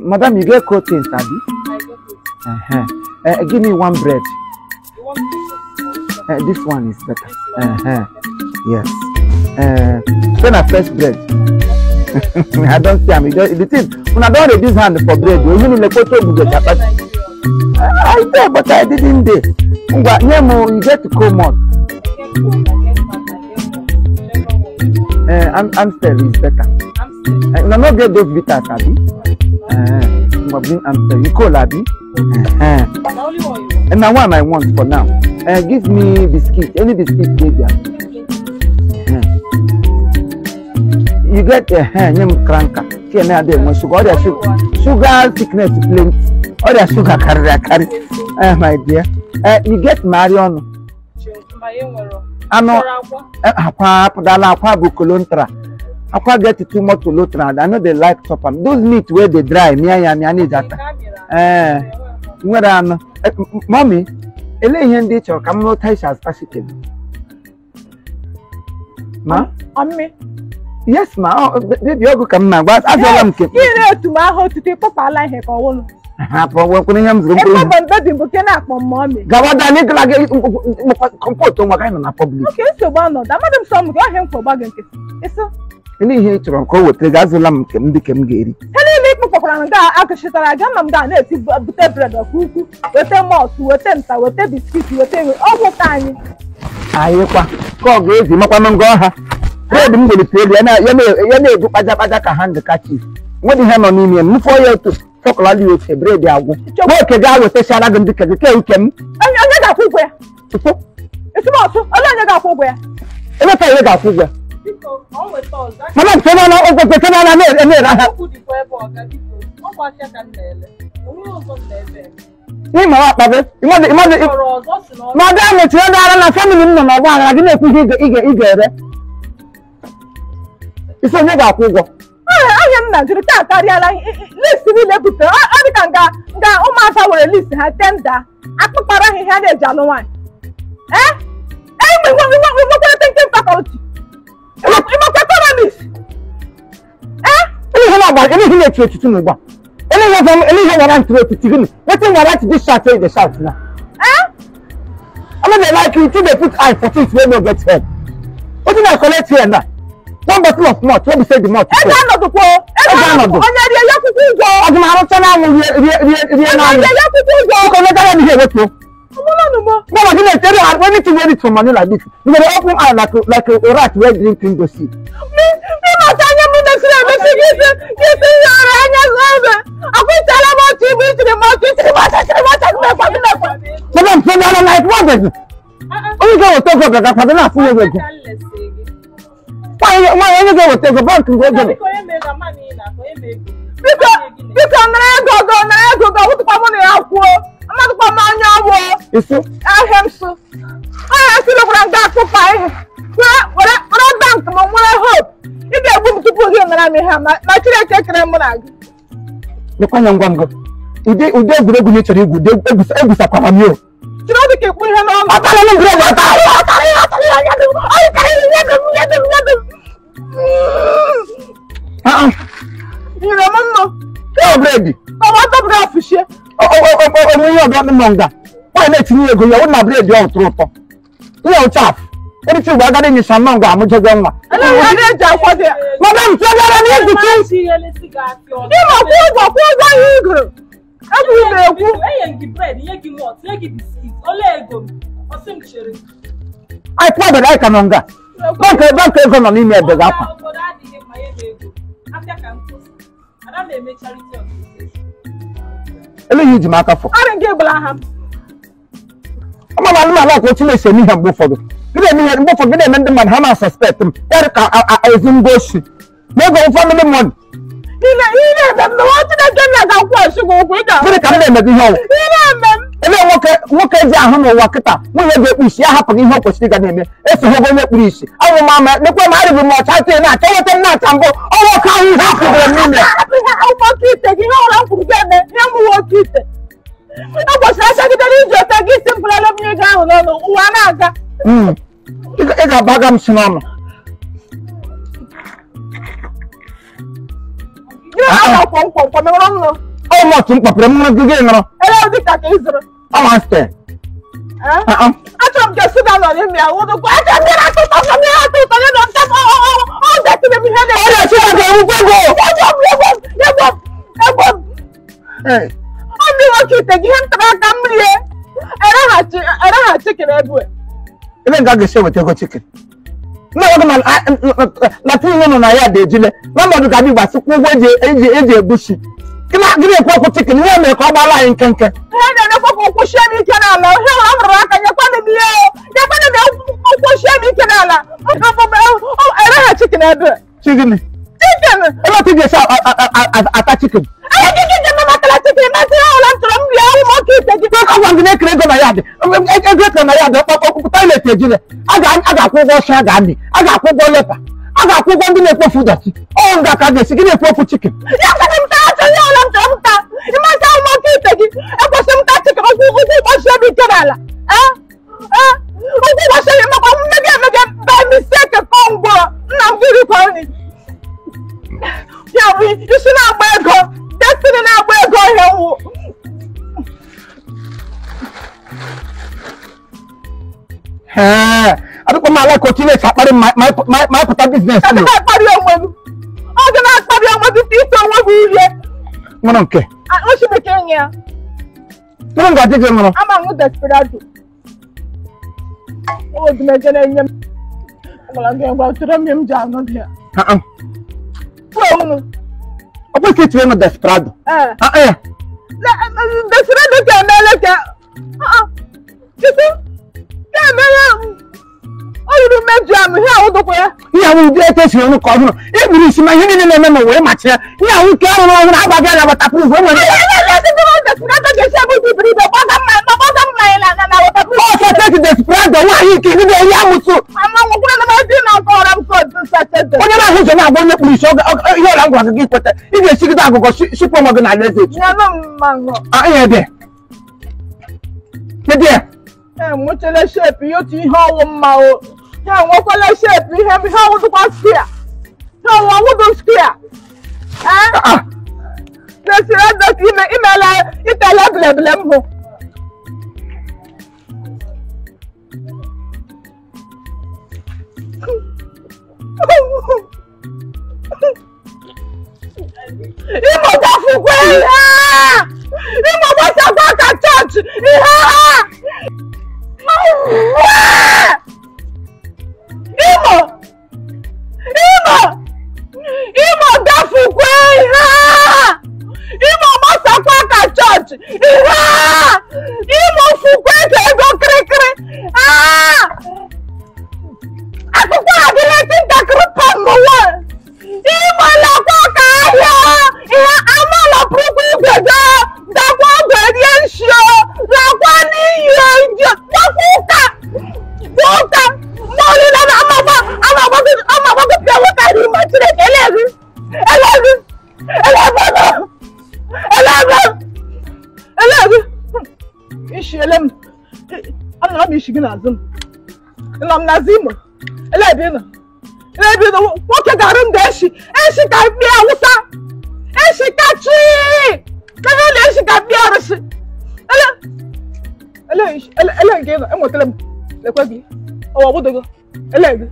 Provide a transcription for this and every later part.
Madam, you get coating, Sabi? I get it. Give me one bread. You want This one is better. Yes. Then a fresh bread. I don't see him. The thing, when I don't reduce hand for bread, you mean the photo. I did, but I didn't do. You get to come on. Amstel is better. No, not get those bitters, Abi. You call Abi. And now one I want for now. Give me biscuit. Any biscuit, baby. You get a name cranker. Here now there more sugar. All their sugar sickness plenty. All their sugar carry. My dear. You get Marion. Ano akwa bukolontra. Akwa get too much lotra. I know they like chop am. Those meat where they dry, me ani jata. Where am mommy? Ele ihe ndi cho kam no ties as positive. Ma? Amme. Yes ma. Baby ogu kam na gba azolam ke. Ire tu ma ho tuti papa la ihe kan wonu. Ha po wo kun yam zuru. E papa baby bu ke na pon mommy. Gawada ni kla ge comport on waka na public. Okay, so ba no. Da madam so mu go hem for bag nke. Eso. Ele ihe choro ko wotre ga azolam ke ndi ke m ga eri. Hele le ikpu kokora nga akashitara ga mam ga na eti bute bread of kuku. Wete malt, wete nta, wete biscuit, wete ogwo ka anyi. Ayi kwa ko ga ezi makwa ngo ha. Bread m go li pele ya na edu paja ka hand ka chief. Wodi he no ni mi m 4 years to chocolate you say bread agwo. Wo ke ga wete shala ga ndi ke ukem. Anya ga kwugwe ya. Esi mo so, anya ga kwugwe ya. Ebe ka ye ga kwugwe. Biko, on we told. Mama tena na ogwo tena na ne ra. Ku di ko ebo ga biko. O kwa sia kan lele. Omi o so lele. Ni ma wa pabe. Madam ti o dara na family nno na gba ara gi na ekwu ige ere. Iso nye ga kwugwo. Ahịa m na jiri taa karịala list niile butere ọ dị ka nga ụmụaka were list ha tenda akpụkpara ahịhịa na-eji alụ nwaanyị nwekwara thinking faculty ịmakwa economist ihe na-echi echichi n'ụgbọ ihe nwara ntụrụ etiti gịnị wetin nwara to this shout the shout na I no dey like you they put eye for things wey no get head wetin I collect here na one bottle of malt wey be say the malt ego anọdụ onye rie ya kwụkwọ ụgwọ ọdụm arụcha na anwụ rie na anwụ ya kwụkwọ ụgwọ ụkọ megara ihe ewetuo no ma gị na-etere ha when it ready to money like this you may open eye like a rat wey drinking go see ịmata anya m mesiri emesi gị isi yara anya zobe akwụchala m otu ibu itiri m otu itiri m ọcha mekwa madam say na like what is it onye ga-eweta ego bịa kwado na-afụ ya ego onye ga-eweta ego bank ngo ego biko nara ego ga wụtụkwa mụ na ya kwuo amadụkwa m anya ọgwụ ahịa m so ahịa silekwara nga akpụkpa ihe were bank ma nwere hope ị ga-egbu m tupu gị nara m ihe ma Chineke kere mụ na gị lekwanya ngwa ngwa ụdị egwuregwu na ị chọrọ igwu egwusakwara m yo chiri ọ dị ka ikpu ihe n'ọnụ nyere m nnụ bread ọgbọdọbụrụ afụchie onye ọbụla nọ nga nwaanyị na-etinye ego ya na bread ọ ụtụrụ ụtọ ihe ụchaf eriti ugbo agadi nyesa nnọọ nga amụjego nwa eji akwado ya madam tiagara na ezike ịma kwụ ụgwọ ihe igoro ebe ị na-ekwu anyị kpọbere anyị ka nọ nga banka ego nọ n'ime ebe ga akwa eleghị iji m aka fọ ọmaba anụmanụ akwa otu na-esi eme ihe mgbe ụfọdụ gị na-eme ndị mmadụ ha na-suspect m ya ka ezi ngosi n'ego family money gịnị ka m na-emego ihe ọwụ ebe nwoke ji ahụ n'ụwa kịta nwunye ga-ekpu isi ya hapụghị ihe o kwesịrị ịga na-eme esoghị onye kpuru isi awụ m ama lekwe ma arịbụ m ọcha tee na-achọ nweta nna-acha mbụ ọnwoke ahụ ihe hapụgoro n'ime ọ kwesịrị achagidere iji ote gị isi mpụrala m ego ahụ n'ọnụ ụwa na-aga ị ga-agbaga m si n'ọnụ Oh, what to pop them on the game. Hello, the cat is. I'm a stay. I don't just sit down on him. I want to go. I don't chicken everywhere. Even got the show with your chicken. No, Latin on I had the Jile. Mama look at me, but AJ Bushy. Give me a proper chicken. You may call my line, Kanka. And I don't push any canal. I'm rock and you're going to be push any canal. I had chicken everywhere. Chicken. I don't think it's a chicken. I think it's a chicken. I want to make a my yard. I got I got leper. I got food. Oh, that can give me a proper chicken. I don't want to continue my business. I don't care. I want to be here. I'm a desperado. Oh, the Megan. I'm going to run him down here. I want to be a desperado. Oh, you make jam here all the way. Yeah, we get this on the corner. Every is my hidden in way, much here. Yeah, we can't have a girl about a proof. Much less shape, you see how Mao. How what shape we have how to pass here. How long would those here? Let's read that email. It's a level. I'm Nazimo. What a garden dash, and she got me out. And she got tree. Then she got me out. Ellen gave a motel. The quaggy. Oh, what go? Ellen.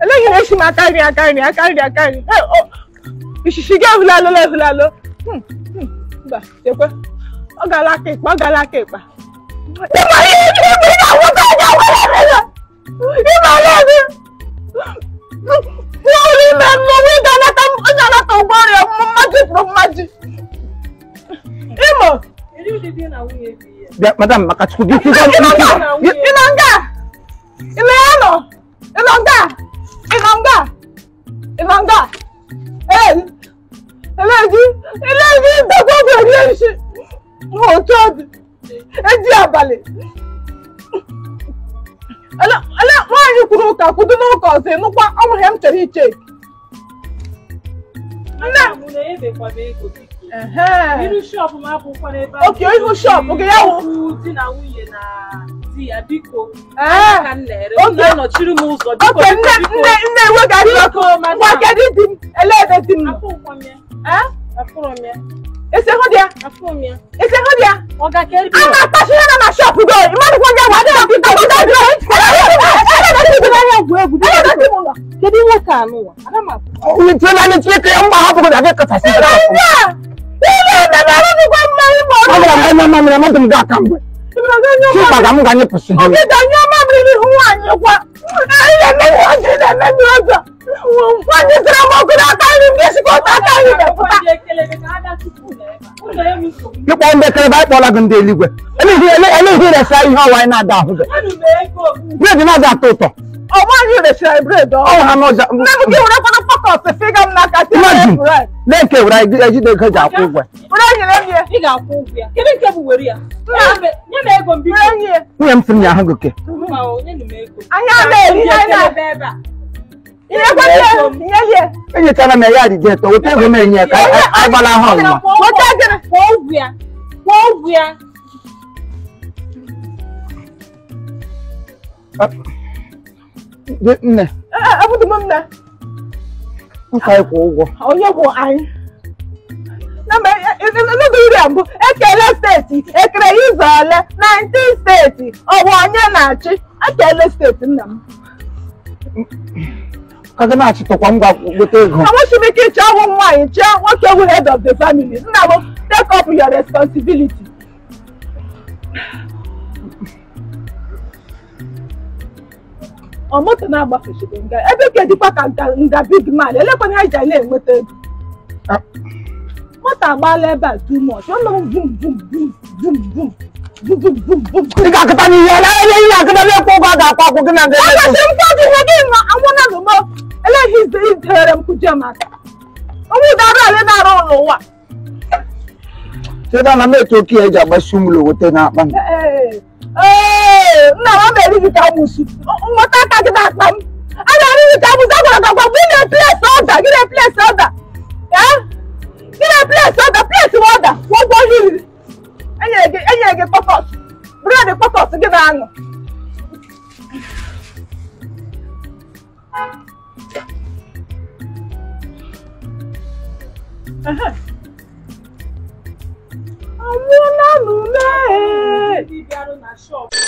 Ellen, she might carry. I carry. Oh, she gave Lalo. I got like it. Madam, why you could not cause him? No, I him to reach it. Okay, you shop. Okay, Ese ho dia. Ese ho dia. Oga keri. Ama tashi na shop go. Imani ko nja wa dia. Kedi wo ka no wa. Adama. O ni tena ni tike ya mba hapo kwa dakika 30. Ile na baba ni kwa mali mo. Mama mama mga kambwe. Kipa ga mga ni pusi. O ke danyo mama ni huwa ni kwa. Ile na wa jina na nyoza. Wani sira mo ko da ka ni bisi ko ta ka ni. You want to tell about all I can deal with. Any here, say how I not down. Where did not that total? Oh, why you the share bread? Oh, I'm not. Never give up on a fuck off the figure. I'm not at the right. Let's get right. You did a good job. Can you come with you? We am from your hunger. I am you tell me, I get to whatever man yet. I want home. What are you going to I want to make it your wife, what you head of the family. Now take up your responsibility. Almost an hour for shipping. Every get the pack and the big man. Let me hide your name with it. What about labor too much? You know, boom, boom, boom, boom, boom. You got to I like his hair and pajamas. Oh, that what? So then I made to kill a basumulo with an apple. Hey, now I'm ready to tell you. What I got that one? I don't need to tell you a place order. Get a place order. Yeah? Get a place order. Place order. What was you? And you get focus. Bring the focus to get on. I wanna